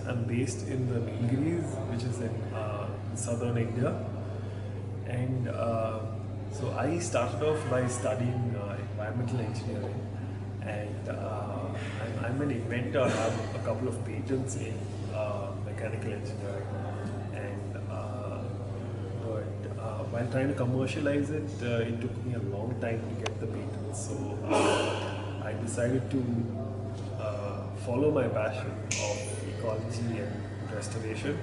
I'm based in the Nilgiris, which is in southern India. And so I started off by studying environmental engineering. And I'm an inventor. I have a couple of patents in mechanical engineering. And while trying to commercialize it, it took me a long time to get the patents. So I decided to follow my passion of ecology and restoration,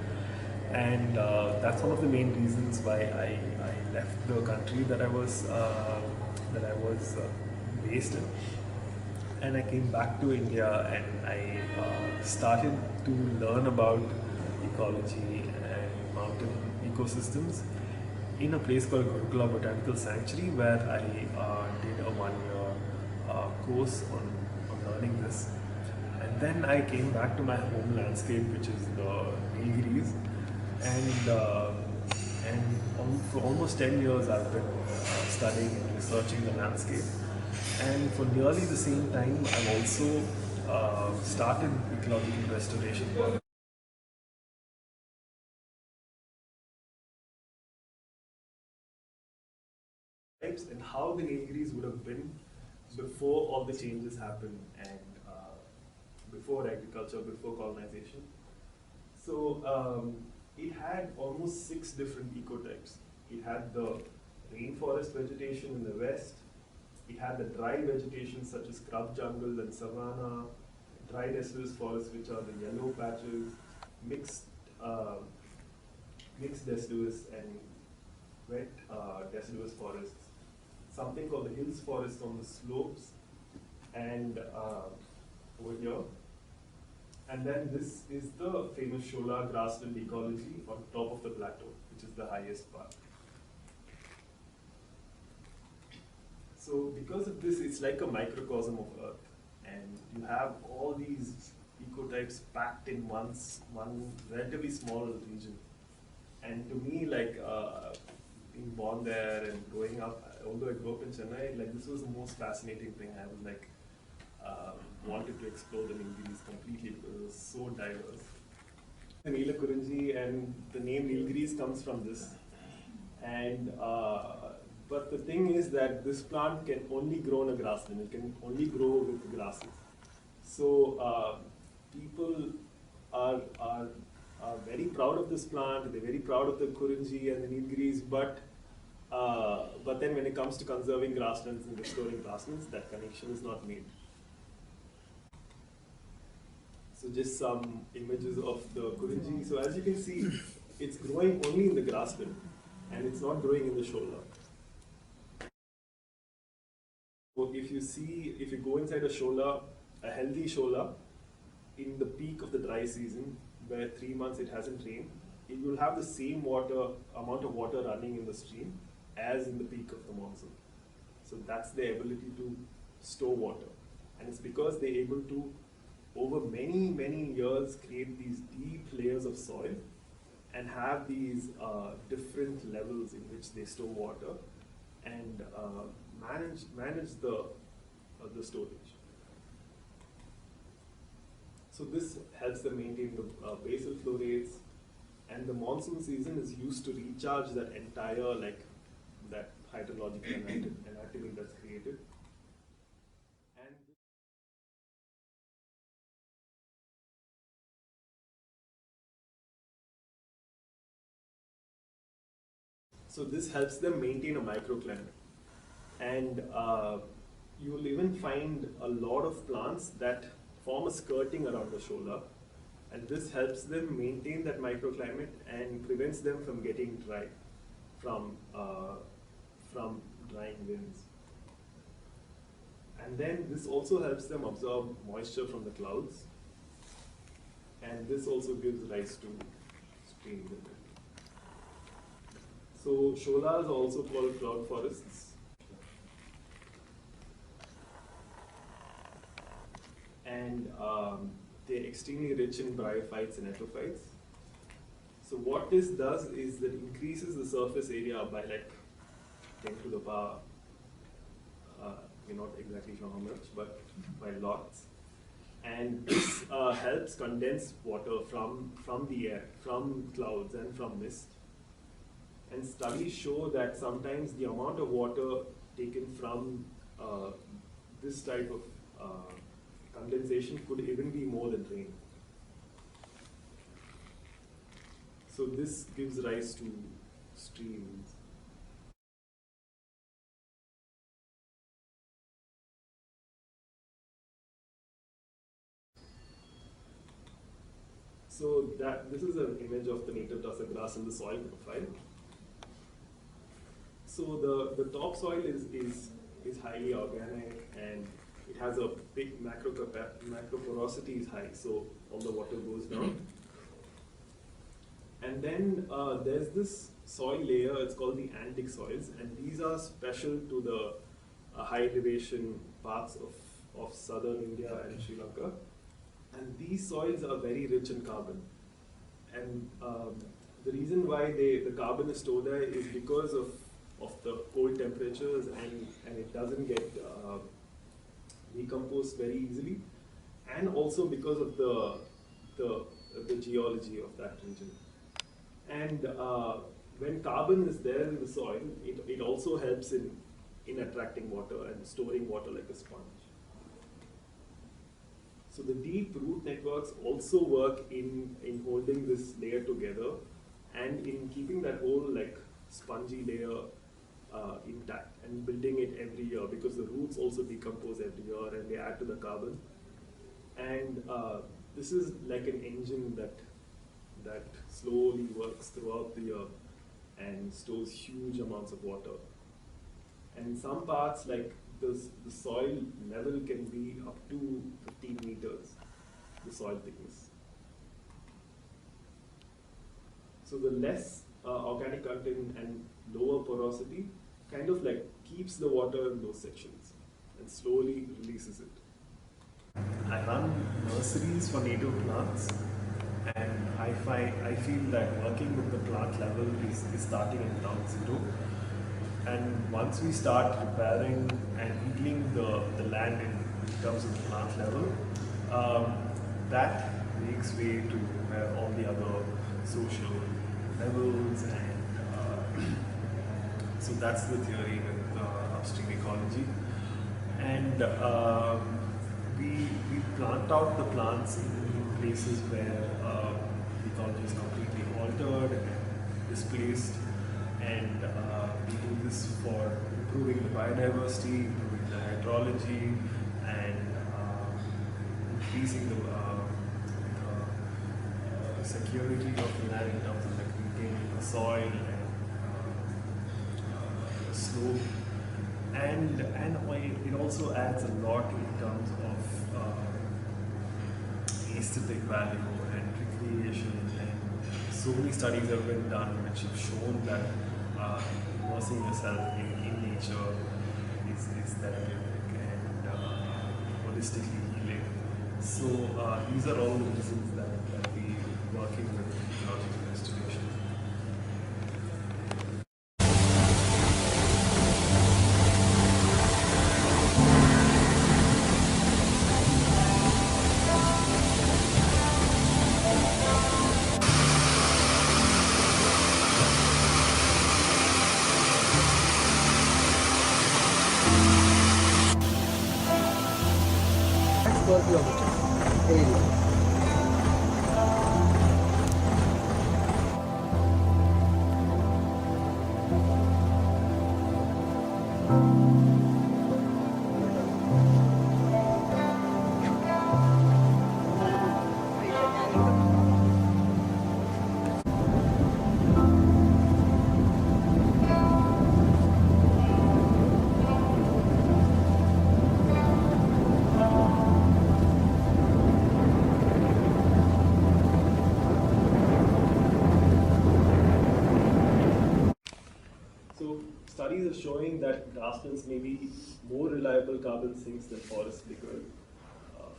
and that's one of the main reasons why I left the country that I was based in, and I came back to India, and I started to learn about ecology and mountain ecosystems in a place called Gurukula Botanical Sanctuary, where I did a one-year course on learning this. And then I came back to my home landscape, which is the Nilgiris, and for almost 10 years I've been studying and researching the landscape. And for nearly the same time, I've also started ecological restoration work. And how the Nilgiris would have been before all the changes happened, and before agriculture, before colonization. So it had almost 6 different ecotypes. It had the rainforest vegetation in the west. It had the dry vegetation such as scrub jungle and savanna, dry deciduous forests, which are the yellow patches, mixed deciduous and wet deciduous forests. Something called the hills forest on the slopes, and over here. And then this is the famous Shola grassland ecology on top of the plateau, which is the highest part. So because of this, it's like a microcosm of Earth, and you have all these ecotypes packed in one relatively small region. And to me, like being born there and growing up, although I grew up in Chennai, like this was the most fascinating thing. I was like wanted to explore the Nilgiris completely because it was so diverse. The Nila Kurunji, and the name Nilgiris comes from this. And but the thing is that this plant can only grow in a grassland. It can only grow with grasses. So people are very proud of this plant. They're very proud of the Kurunji and the Nilgiris, but then when it comes to conserving grasslands and restoring grasslands, that connection is not made. So just some images of the Kurunji. So as you can see, it's growing only in the grassland, and it's not growing in the shoulder. So if you go inside a shola, a healthy shola, in the peak of the dry season, where 3 months it hasn't rained, it will have the same amount of water running in the stream as in the peak of the monsoon. So that's their ability to store water. And it's because they're able to, over many, many years, create these deep layers of soil and have these different levels in which they store water and manage the storage. So this helps them maintain the basal flow rates, and the monsoon season is used to recharge that entire, that hydrological anatomy that's created. And so this helps them maintain a microclimate. And you will even find a lot of plants that form a skirting around the shola, and this helps them maintain that microclimate and prevents them from getting dry from drying winds. And then this also helps them absorb moisture from the clouds, and this also gives rise to streams. So sholas are also called cloud forests. And they're extremely rich in bryophytes and epiphytes. So what this does is that it increases the surface area by 10 to the power, we're not exactly sure how much, but by lots. And this helps condense water from the air, from clouds and from mist. And studies show that sometimes the amount of water taken from this type of condensation could even be more than rain. So this gives rise to streams. So this is an image of the native tussar grass in the soil profile. So the topsoil is highly organic, and it has a big macro porosity is high, so all the water goes down. And then there's this soil layer, it's called the Antic soils, and these are special to the high elevation parts of southern India and Sri Lanka. And these soils are very rich in carbon. And the reason why the carbon is stored there is because of the cold temperatures, and it doesn't get decomposed very easily, and also because of the geology of that region. And when carbon is there in the soil, it also helps in attracting water and storing water like a sponge. So the deep root networks also work in holding this layer together and in keeping that whole like spongy layer intact and building it every year, because the roots also decompose every year and they add to the carbon. And this is like an engine that slowly works throughout the year and stores huge amounts of water. And in some parts, like the soil level can be up to 15 meters, the soil thickness. So the less organic content and lower porosity kind of like keeps the water in those sections and slowly releases it. I run nurseries for native plants, and I feel that working with the plant level is starting at ground zero. And once we start preparing and healing the land in terms of the plant level, that makes way to where all the other social levels, and so that's the theory with upstream ecology. And we plant out the plants in places where the ecology is completely altered and displaced, and we do this for improving the biodiversity, improving the hydrology, and increasing the security of the land in terms of like maintaining the soil and the slope. And it also adds a lot in terms of aesthetic value and recreation, and so many studies have been done which have shown that immersing yourself in nature is therapeutic and holistically healing. So these are all the reasons that we are working with ecological restoration. Area. Studies are showing that grasslands may be more reliable carbon sinks than forests, because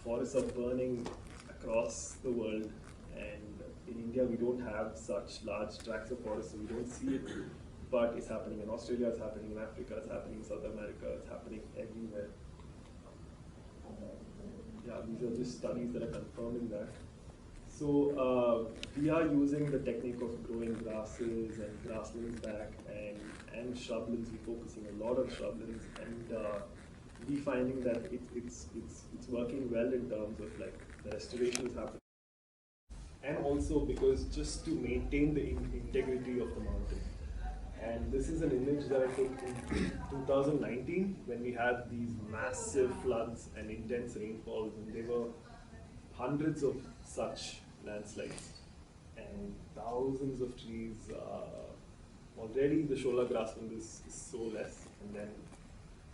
forests are burning across the world, and in India we don't have such large tracts of forests, so we don't see it, but it's happening in Australia, it's happening in Africa, it's happening in South America, it's happening everywhere. Yeah, these these are just studies that are confirming that. So we are using the technique of growing grasses and grasslands back and shrublands. We're focusing a lot on shrublands, and we finding that it's working well in terms of like the restoration is happening. And also because just to maintain the integrity of the mountain. And this is an image that I took in 2019 when we had these massive floods and intense rainfalls, and there were hundreds of such landslides and thousands of trees. Already the Shola grassland is so less, and then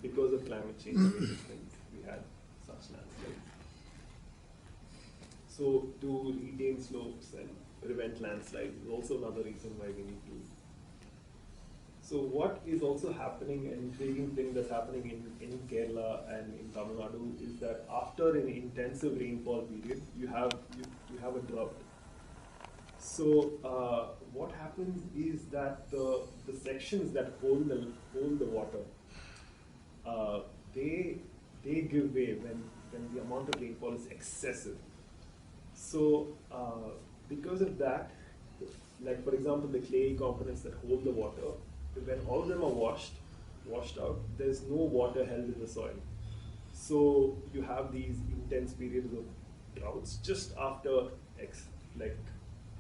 because of climate change and various things, we had such landslides. So to retain slopes and prevent landslides is also another reason why we need to. So what is also happening, an intriguing thing that's happening in Kerala and in Tamil Nadu is that after an intensive rainfall period, you have a drought. So what happens is that the sections that hold the water, they give way when the amount of rainfall is excessive. So because of that, like for example, the clayey components that hold the water, when all of them are washed out, there's no water held in the soil. So you have these intense periods of droughts just after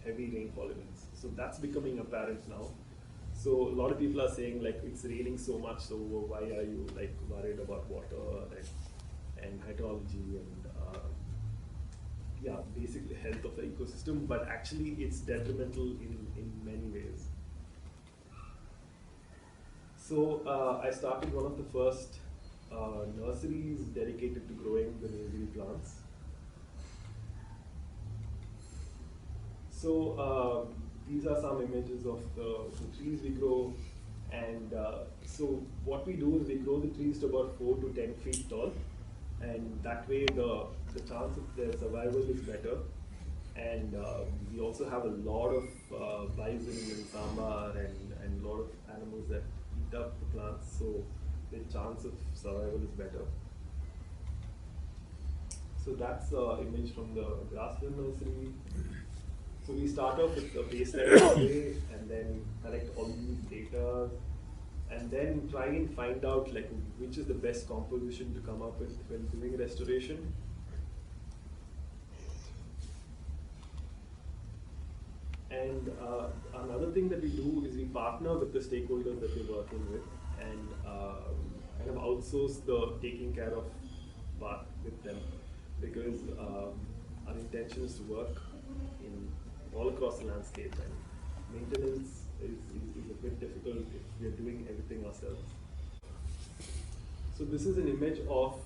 heavy rainfall events. So that's becoming apparent now. So a lot of people are saying like it's raining so much, so why are you like worried about water and hydrology and basically health of the ecosystem, but actually it's detrimental in many ways. So I started one of the first nurseries dedicated to growing the Nilgiri plants. So these are some images of the trees we grow, and so what we do is we grow the trees to about 4 to 10 feet tall, and that way the chance of their survival is better. And we also have a lot of bison and sambar and a lot of animals that eat up the plants, so the chance of survival is better. So that's the image from the grassland nursery. So we start off with the baseline survey and then collect all these data and then try and find out like which is the best composition to come up with when doing restoration. And another thing that we do is we partner with the stakeholders that we're working with and kind of outsource the taking care of part with them, because our intention is to work in all across the landscape, and maintenance is a bit difficult if we're doing everything ourselves. So this is an image of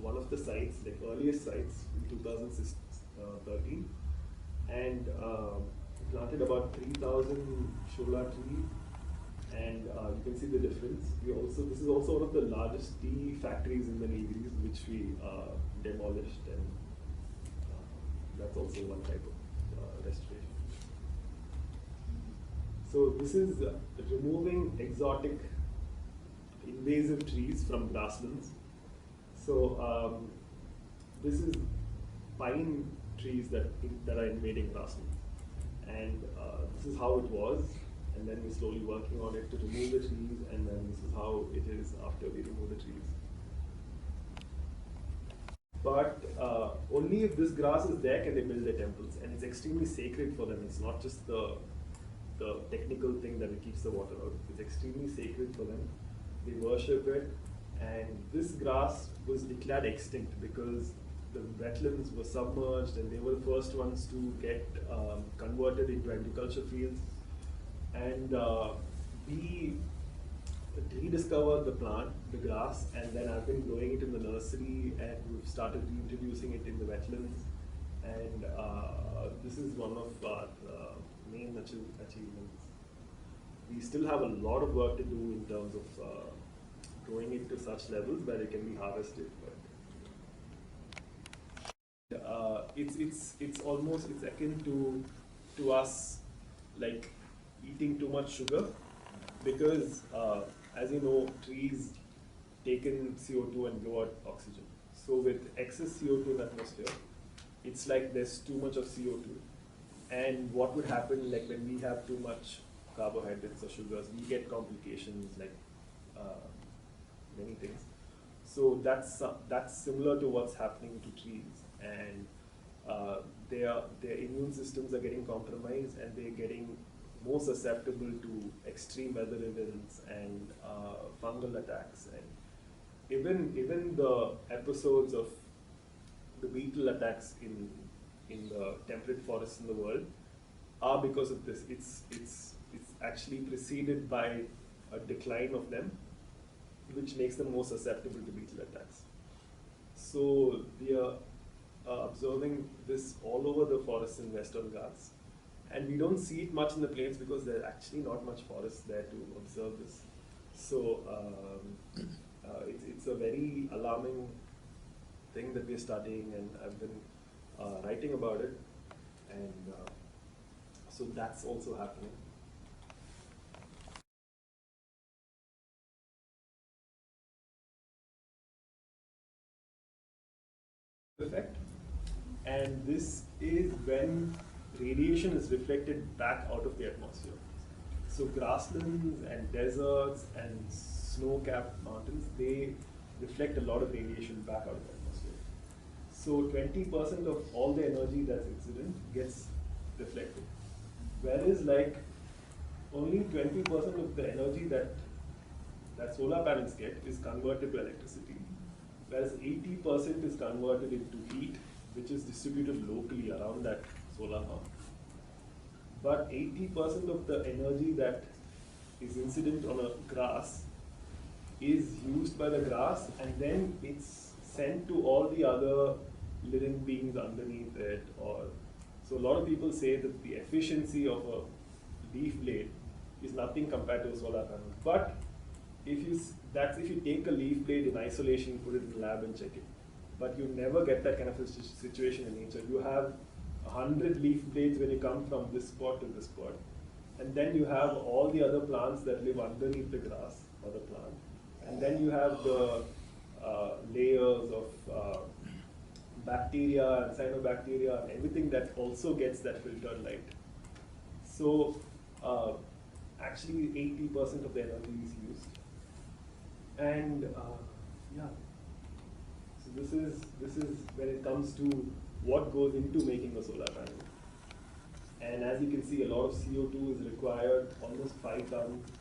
one of the sites, like earliest sites in 2013. And planted about 3,000 shola trees, and you can see the difference. This is also one of the largest tea factories in the Nilgiris, which we demolished, and that's also one type of restoration. So this is removing exotic invasive trees from grasslands. So this is pine trees that are invading grasslands, and this is how it was, and then we're slowly working on it to remove the trees, and then this is how it is after we remove the trees. But only if this grass is there can they build their temples, and it's extremely sacred for them. It's not just the technical thing that keeps the water out. It's extremely sacred for them. They worship it, and this grass was declared extinct because the wetlands were submerged, and they were the first ones to get converted into agriculture fields. And we rediscovered the plant, the grass, and then I've been growing it in the nursery, and we've started reintroducing it in the wetlands. And this is one of our main achievements. We still have a lot of work to do in terms of growing it to such levels where it can be harvested. It's akin to us like eating too much sugar, because as you know, trees take in CO2 and blow out oxygen. So with excess CO2 in the atmosphere, it's like there's too much of CO2. And what would happen, like when we have too much carbohydrates or sugars, we get complications like many things. So that's similar to what's happening to trees, and their immune systems are getting compromised, and they're getting more susceptible to extreme weather events and fungal attacks, and even the episodes of the beetle attacks in the temperate forests in the world are because of this. It's actually preceded by a decline of them, which makes them more susceptible to beetle attacks. So we are observing this all over the forests in Western Ghats, and we don't see it much in the plains because there's actually not much forest there to observe this. So it's a very alarming thing that we're studying, and I've been writing about it, and so that's also happening. Effect, and this is when radiation is reflected back out of the atmosphere. So grasslands and deserts and snow-capped mountains, they reflect a lot of radiation back out of the atmosphere. So 20% of all the energy that's incident gets reflected. Whereas like only 20% of the energy that solar panels get is converted to electricity, whereas 80% is converted into heat, which is distributed locally around that solar farm. But 80% of the energy that is incident on a grass is used by the grass, and then it's sent to all the other living beings underneath it. Or so a lot of people say that the efficiency of a leaf blade is nothing compared to a solar panel. But if you take a leaf blade in isolation, put it in the lab and check it, but you never get that kind of a situation in nature. You have 100 leaf blades when you come from this spot to this spot, and then you have all the other plants that live underneath the grass or the plant, and then you have the layers of bacteria and cyanobacteria and everything that also gets that filtered light. So actually 80% of the energy is used. And yeah, so this is when it comes to what goes into making a solar panel. And as you can see, a lot of CO2 is required, almost 5 tons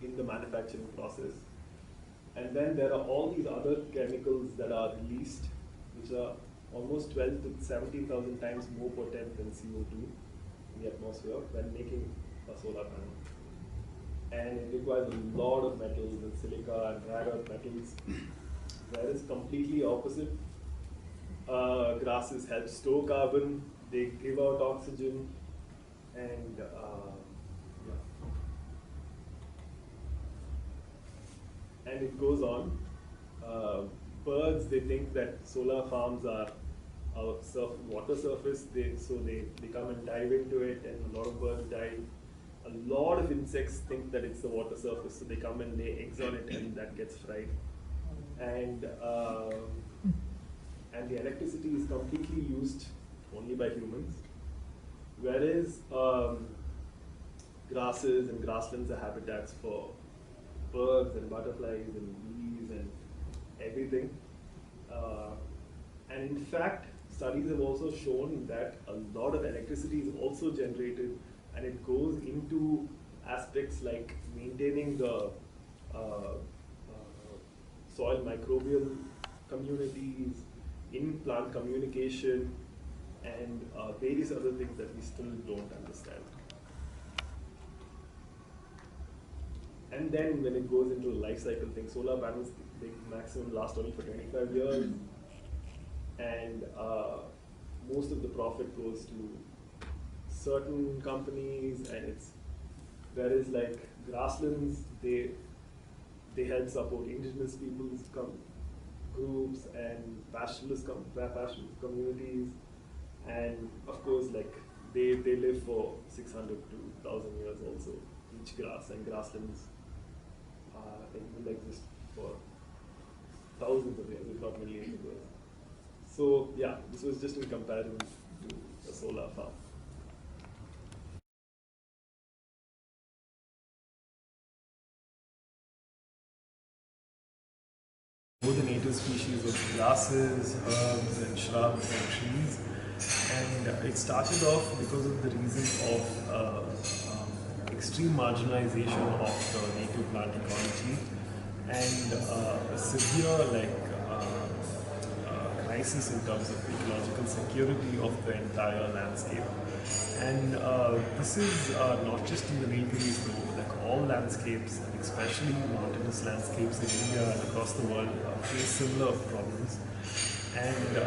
in the manufacturing process. And then there are all these other chemicals that are released, which are almost 12 to 17,000 times more potent than CO2 in the atmosphere when making a solar panel. And it requires a lot of metals and silica and rare earth metals, whereas completely opposite. Grasses help store carbon, they give out oxygen, and yeah. And it goes on. Birds, they think that solar farms are water surface, so they come and dive into it, and a lot of birds die. A lot of insects think that it's the water surface, so they come and lay eggs on it, and that gets fried. And the electricity is completely used only by humans, whereas grasses and grasslands are habitats for birds and butterflies and bees and everything. And in fact, studies have also shown that a lot of electricity is also generated, and it goes into aspects like maintaining the soil microbial communities, in plant communication, and various other things that we still don't understand. And then when it goes into the life cycle thing, solar panels, they maximum last only for 25 years, and most of the profit goes to certain companies, and whereas like grasslands, they help support indigenous people's groups and pastoralist communities, and of course like they live for 600 to 1,000 years also, each grass, and grasslands will exist for thousands of years, if not millions of years. So yeah, this was just in comparison to a solar farm. Both the native species of grasses, herbs and shrubs and trees, and it started off because of the reason of extreme marginalization of the native plant ecology and a severe crisis in terms of ecological security of the entire landscape. And this is not just in the Nilgiris though, like all landscapes, and especially mountainous landscapes in India and across the world face similar problems. And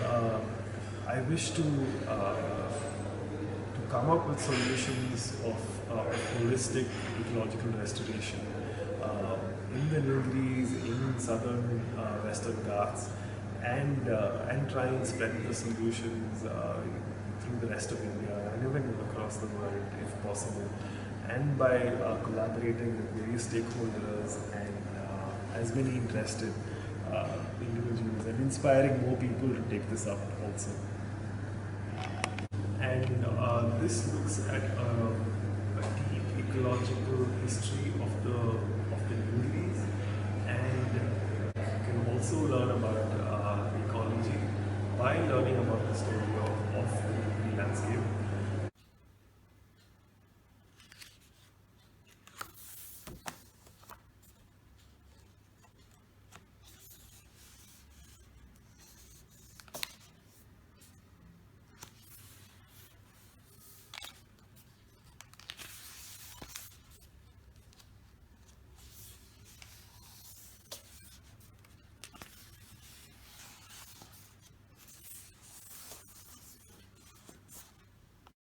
I wish to come up with solutions of holistic ecological restoration in the Nilgiris, in southern Western Ghats, and try and spread the solutions through the rest of India and even across the world if possible, and by collaborating with various stakeholders and as many interested individuals and inspiring more people to take this up also. And this looks at a deep ecological history of the Nilgiris, and you can also learn about ecology by learning about the story of the Nilgiri landscape.